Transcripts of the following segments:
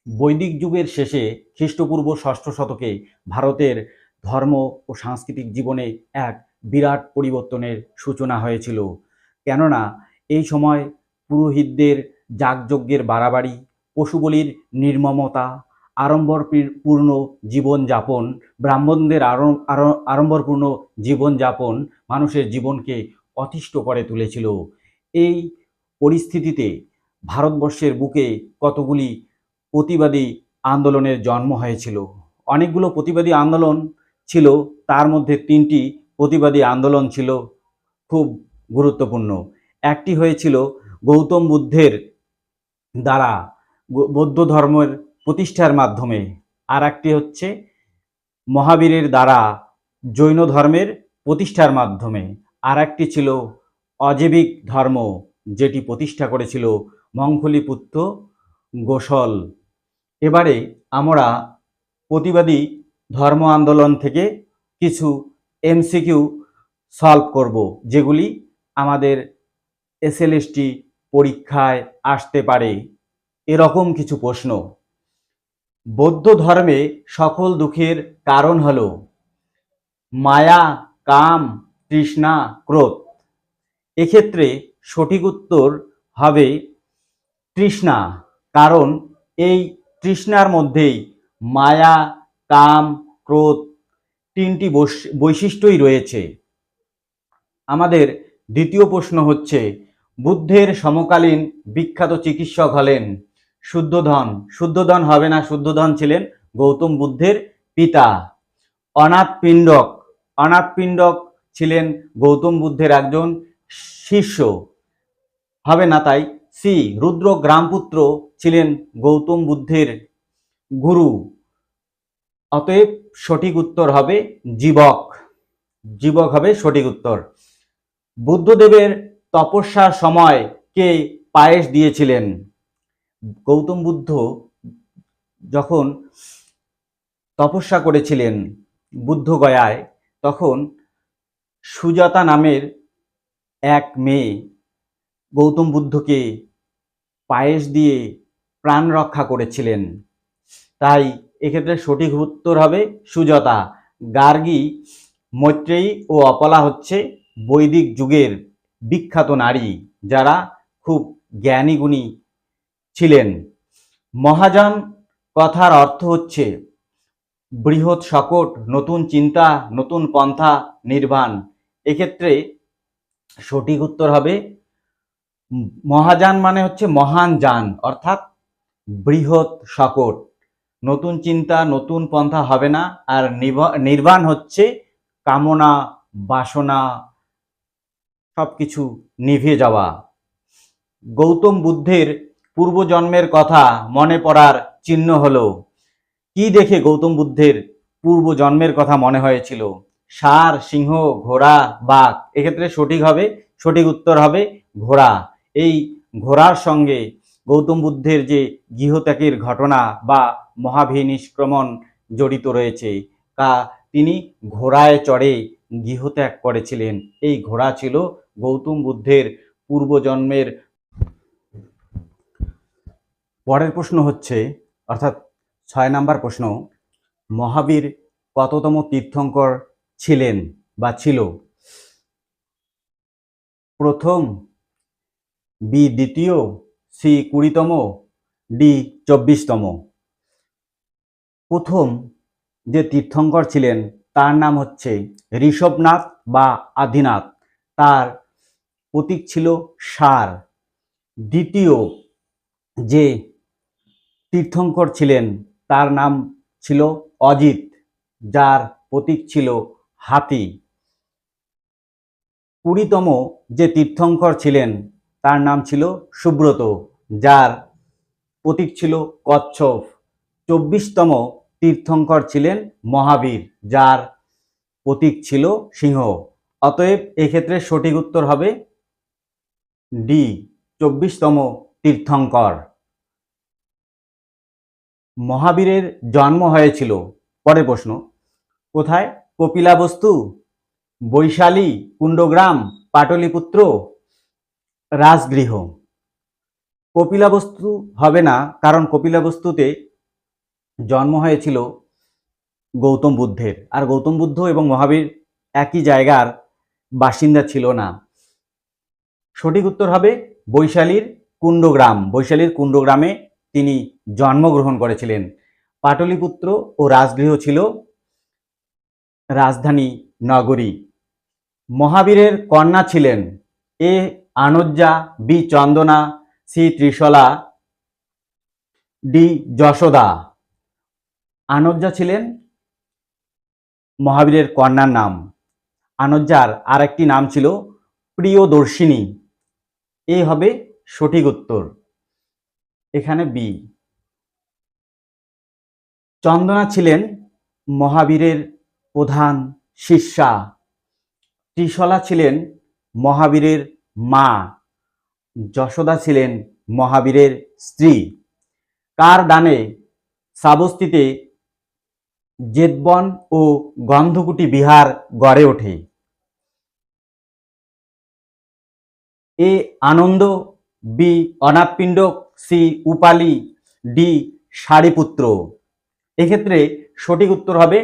বৈদিক যুগের শেষে খ্রিস্টপূর্ব ষষ্ঠ শতকে ভারতের ধর্ম ও সাংস্কৃতিক জীবনে এক বিরাট পরিবর্তনের সূচনা হয়েছিল। কেননা এই সময় পুরোহিতদের যাগযজ্ঞের বাড়াবাড়ি, পশুবলির নির্মমতা, আড়ম্বরপূর্ণ জীবনযাপন, ব্রাহ্মণদের আড়ম্বরপূর্ণ জীবনযাপন মানুষের জীবনকে অতিষ্ঠ করে তুলেছিল। এই পরিস্থিতিতে ভারতবর্ষের বুকে কতগুলি প্রতিবাদী আন্দোলনের জন্ম হয়েছিল। অনেকগুলো প্রতিবাদী আন্দোলন ছিল, তার মধ্যে 3টি প্রতিবাদী আন্দোলন ছিল খুব গুরুত্বপূর্ণ। একটি হয়েছিল গৌতম বুদ্ধের দ্বারা বৌদ্ধ ধর্মের প্রতিষ্ঠার মাধ্যমে, আর একটি হচ্ছে মহাবীরের দ্বারা জৈন ধর্মের প্রতিষ্ঠার মাধ্যমে, আর একটি ছিল অজৈবিক ধর্ম, যেটি প্রতিষ্ঠা করেছিল মঙ্গলীপুত্র গোসল। এবারে আমরা প্রতিবাদী ধর্ম আন্দোলন থেকে কিছু এমসিকিউ সলভ করব, যেগুলি আমাদের এসএলএসটি পরীক্ষায় আসতে পারে। এরকম কিছু প্রশ্ন: বৌদ্ধ ধর্মে সকল দুঃখের কারণ হলো মায়া, কাম, তৃষ্ণা, ক্রোধ। এক্ষেত্রে সঠিক উত্তর হবে তৃষ্ণা, কারণ এই তৃষ্ণার মধ্যেই মায়া, কাম, ক্রোধ 3টি বৈশিষ্ট্যই রয়েছে। আমাদের দ্বিতীয় প্রশ্ন হচ্ছে, বুদ্ধের সমকালীন বিখ্যাত চিকিৎসক হলেন শুদ্ধোধন। শুদ্ধোধন হবে না, শুদ্ধোধন ছিলেন গৌতম বুদ্ধের পিতা। অনাথপিণ্ডক, অনাথপিণ্ডক ছিলেন গৌতম বুদ্ধের একজন শিষ্য, হবে না, তাই সি। রুদ্র গ্রামপুত্র ছিলেন গৌতম বুদ্ধের গুরু, অতএব সঠিক উত্তর হবে জীবক। জীবক হবে সঠিক উত্তর। বুদ্ধদেবের তপস্যার সময় কে পায়েস দিয়েছিলেন? গৌতম বুদ্ধ যখন তপস্যা করেছিলেন বুদ্ধগয়ায়, তখন সুজাতা নামের এক মেয়ে গৌতম বুদ্ধকে পায়েস দিয়ে প্রাণ রক্ষা করেছিলেন, তাই এক্ষেত্রে সঠিক উত্তর হবে সুজাতা। গার্গী, মৈত্রেয়ী ও অপলা হচ্ছে বৈদিক যুগের বিখ্যাত নারী, যারা খুব জ্ঞানী গুণী ছিলেন। মহাযান কথার অর্থ হচ্ছে বৃহৎ শকট, নতুন চিন্তা, নতুন পন্থা, নির্বাণ। এক্ষেত্রে সঠিক উত্তর হবে মহাযান মানে হচ্ছে মহান যান, অর্থাৎ বৃহৎ শকট। নতুন চিন্তা, নতুন পন্থা হবে না। আর নির্বাণ হচ্ছে কামনা, বাসনা সবকিছু নিভে যাওয়া। গৌতম বুদ্ধের পূর্বজন্মের কথা মনে পড়ার চিহ্ন হলো কি দেখে গৌতম বুদ্ধের পূর্বজন্মের কথা মনে হয়েছিল? ষাঁড়, সিংহ, ঘোড়া, বাঘ। এক্ষেত্রে সঠিক উত্তর হবে ঘোড়া। এই ঘোড়ার সঙ্গে গৌতম বুদ্ধের যে গৃহত্যাগের ঘটনা বা মহাভিনিষ্ক্রমণ জড়িত রয়েছে, তিনি ঘোড়ায় চড়ে গৃহত্যাগ করেছিলেন। এই ঘোড়া ছিল গৌতম বুদ্ধের পূর্বজন্মের। পরের প্রশ্ন হচ্ছে, অর্থাৎ 6 নম্বর প্রশ্ন, মহাবীর কততম তীর্থঙ্কর ছিলেন বা ছিল? প্রথম, বি দ্বিতীয়, সি 20তম, ডি 24তম। প্রথম যে তীর্থঙ্কর ছিলেন তার নাম হচ্ছে ঋষভনাথ বা আদিনাথ, তার প্রতীক ছিল ষাঁড়। দ্বিতীয় যে তীর্থঙ্কর ছিলেন তার নাম ছিল অজিত, যার প্রতীক ছিল হাতি। 20তম যে তীর্থঙ্কর ছিলেন তার নাম ছিল সুব্রত, যার প্রতীক ছিল কচ্ছপ। 24তম তীর্থঙ্কর ছিলেন মহাবীর, যার প্রতীক ছিল সিংহ। অতএব এক্ষেত্রে সঠিক উত্তর হবে ডি, 24তম তীর্থঙ্কর। মহাবীরের জন্ম হয়েছিল, পরের প্রশ্ন, কোথায়? কপিলাবস্তু, বৈশালী, কুণ্ডগ্রাম, পাটলিপুত্র, রাজগৃহ। কপিলাবস্তু হবে না, কারণ কপিলাবস্তুতে জন্ম হয়েছিল গৌতম বুদ্ধের, আর গৌতম বুদ্ধ এবং মহাবীর একই জায়গার বাসিন্দা ছিল না। সঠিক উত্তর হবে বৈশালীর কুণ্ডগ্রাম। বৈশালীর কুণ্ডগ্রামে তিনি জন্মগ্রহণ করেছিলেন। পাটলিপুত্র ও রাজগৃহ ছিল রাজধানী নগরী। মহাবীরের কন্যা ছিলেন এ আনজ্জা, বি চন্দনা, সি ত্রিশলা, ডি যশোদা। আনজ্জা ছিলেন মহাবীরের কন্যার নাম। আনজ্জার আরেকটি নাম ছিল প্রিয়দর্শিনী। এ হবে সঠিক উত্তর, এখানে বি। চন্দনা ছিলেন মহাবীরের প্রধান শিষ্যা। ত্রিশলা ছিলেন মহাবীরের মা। যশোদা ছিলেন মহাবীরের স্ত্রী। কার দানে শ্রাবস্তিতে জেতবন ও গন্ধকুটি বিহার গড়ে ওঠে? এ আনন্দ, বি অনাথপিণ্ডক, সি উপালি, ডি সারিপুত্র। এক্ষেত্রে সঠিক উত্তর হবে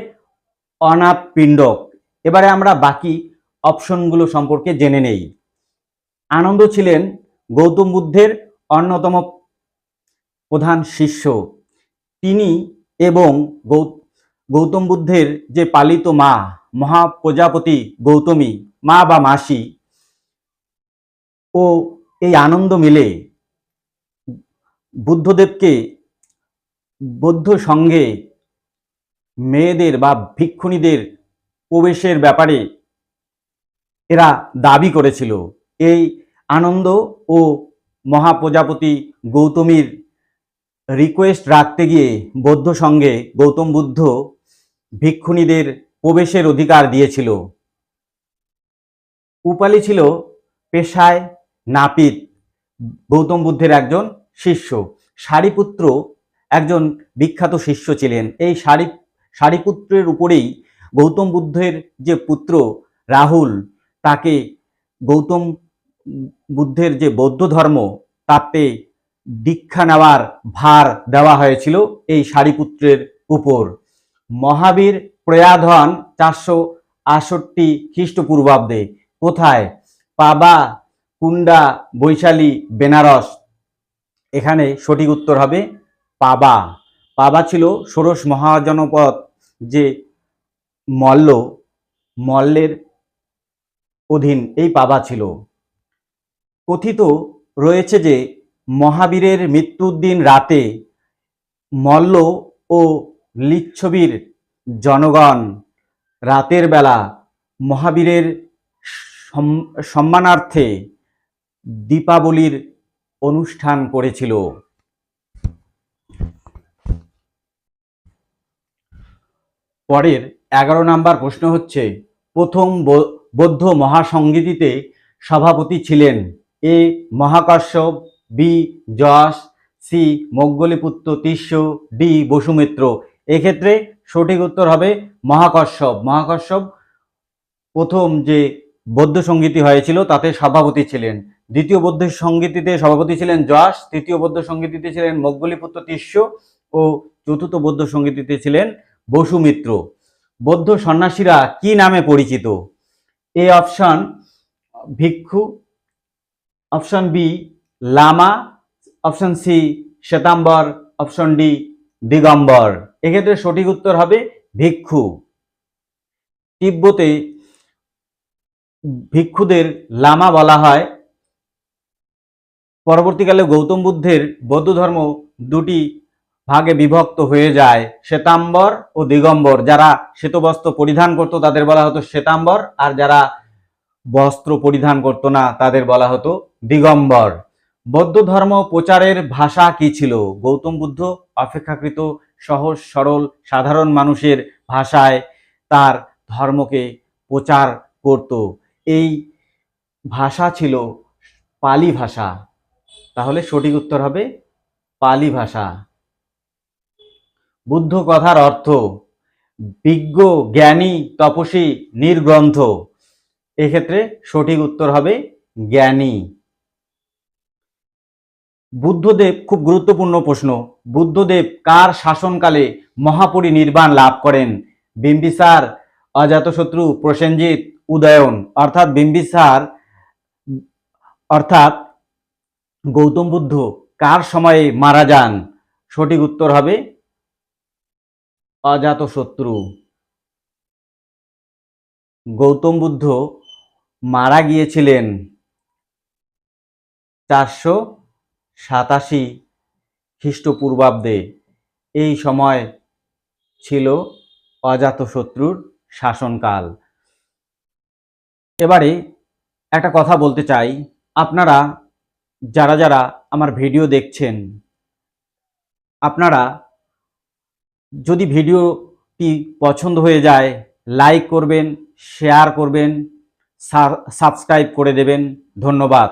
অনাথপিণ্ডক। এবারে আমরা বাকি অপশনগুলো সম্পর্কে জেনে নেই। আনন্দ ছিলেন গৌতম বুদ্ধের অন্যতম প্রধান শিষ্য। তিনি এবং গৌতম বুদ্ধের যে পালিত মা মহাপ্রজাপতি গৌতমী, মা বা মাসি, ও এই আনন্দ মিলে বুদ্ধদেবকে বৌদ্ধ সঙ্গে মেয়েদের বা ভিক্ষুণীদের প্রবেশের ব্যাপারে এরা দাবি করেছিল। এই আনন্দ ও মহাপ্রজাপতি গৌতমীর রিকোয়েস্ট রাখতে গিয়ে বৌদ্ধ সঙ্গে গৌতম বুদ্ধ ভিক্ষুণীদের প্রবেশের অধিকার দিয়েছিল। উপালি ছিল পেশায় নাপিত, গৌতম বুদ্ধের একজন শিষ্য। সারিপুত্র একজন বিখ্যাত শিষ্য ছিলেন। এই সারিপুত্রের উপরেই গৌতম বুদ্ধের যে পুত্র রাহুল, তাকে গৌতম বুদ্ধের যে বৌদ্ধ ধর্ম তাতে দীক্ষা নেওয়ার ভার দেওয়া হয়েছিল এই সারিপুত্রের উপর। মহাবীর প্রয়াত হন 468 খ্রিস্টপূর্বাব্দে। কোথায়? পাবা, কুন্ডা, বৈশালী, বেনারস। এখানে সঠিক উত্তর হবে পাবা। পাবা ছিল ষোড়শ মহাজনপদ, যে মল্লের অধীন এই পাবা ছিল। কথিত রয়েছে যে মহাবীরের মৃত্যুর দিন রাতে মল্ল ও লিচ্ছবির জনগণ রাতের বেলা মহাবীরের সম্মানার্থে দীপাবলির অনুষ্ঠান করেছিল। পরের 11 নম্বর প্রশ্ন হচ্ছে, প্রথম বৌদ্ধ মহাসংগীতিতে সভাপতি ছিলেন এ মহাকাশ্যপ, বি যশ, সি মৌগ্গলিপুত্র তিস্য, ডি বসুমিত্র। এক্ষেত্রে সঠিক উত্তর হবে মহাকাশ্যপ। মহাকাশ্যপ প্রথম যে বৌদ্ধ সঙ্গীতি হয়েছিল তাতে সভাপতি ছিলেন। দ্বিতীয় বৌদ্ধ সঙ্গীতিতে সভাপতি ছিলেন যশ, তৃতীয় বৌদ্ধ সঙ্গীতিতে ছিলেন মৌগ্গলিপুত্র তিস্য ও চতুর্থ বৌদ্ধ সঙ্গীতিতে ছিলেন বসুমিত্র। বৌদ্ধ সন্ন্যাসীরা কি নামে পরিচিত? এ অপশন ভিক্ষু, অপশন বি লামা, অপশন সি শ্বেতাম্বর, অপশন ডি দিগম্বর। এক্ষেত্রে সঠিক উত্তর হবে ভিক্ষু। তিব্বতে ভিক্ষুদের লামা বলা হয়। পরবর্তীকালে গৌতম বুদ্ধের বৌদ্ধ ধর্ম দুটি ভাগে বিভক্ত হয়ে যায়, শ্বেতাম্বর ও দিগম্বর। যারা শ্বেতবস্ত্র পরিধান করত তাদের বলা হতো শ্বেতাম্বর, আর যারা বস্ত্র পরিধান করত না তাদের বলা হতো দিগম্বর। বৌদ্ধ ধর্ম প্রচারের ভাষা কি ছিল? গৌতম বুদ্ধ অপেক্ষাকৃত সহজ সরল সাধারণ মানুষের ভাষায় তার ধর্মকে প্রচার করত। এই ভাষা ছিল পালি ভাষা। তাহলে সঠিক উত্তর হবে পালি ভাষা। বুদ্ধ কথার অর্থ? বিজ্ঞ, জ্ঞানী, তপস্বী, নির্গ্রন্থ। এক্ষেত্রে সঠিক উত্তর হবে জ্ঞানী। বুদ্ধদেব, খুব গুরুত্বপূর্ণ প্রশ্ন, বুদ্ধদেব কার শাসনকালে মহাপরিনির্বাণ লাভ করেন? বিম্বিসার, অজাতশত্রু, প্রসেনজিৎ, উদয়ন। অর্থাৎ বিম্বিসার অর্থাৎ গৌতম বুদ্ধ কার সময়ে মারা যান? সঠিক উত্তর হবে অজাতশত্রু। গৌতম বুদ্ধ মারা গিয়েছিলেন 487 খ্রিস্টপূর্বাব্দে। এই সময় ছিল অজাতশত্রুর শাসনকাল। এবারে একটা কথা বলতে চাই, আপনারা যারা যারা আমার ভিডিও দেখছেন, আপনারা যদি ভিডিওটি পছন্দ হয়ে যায় লাইক করবেন, শেয়ার করবেন, সাবস্ক্রাইব করে দেবেন। ধন্যবাদ।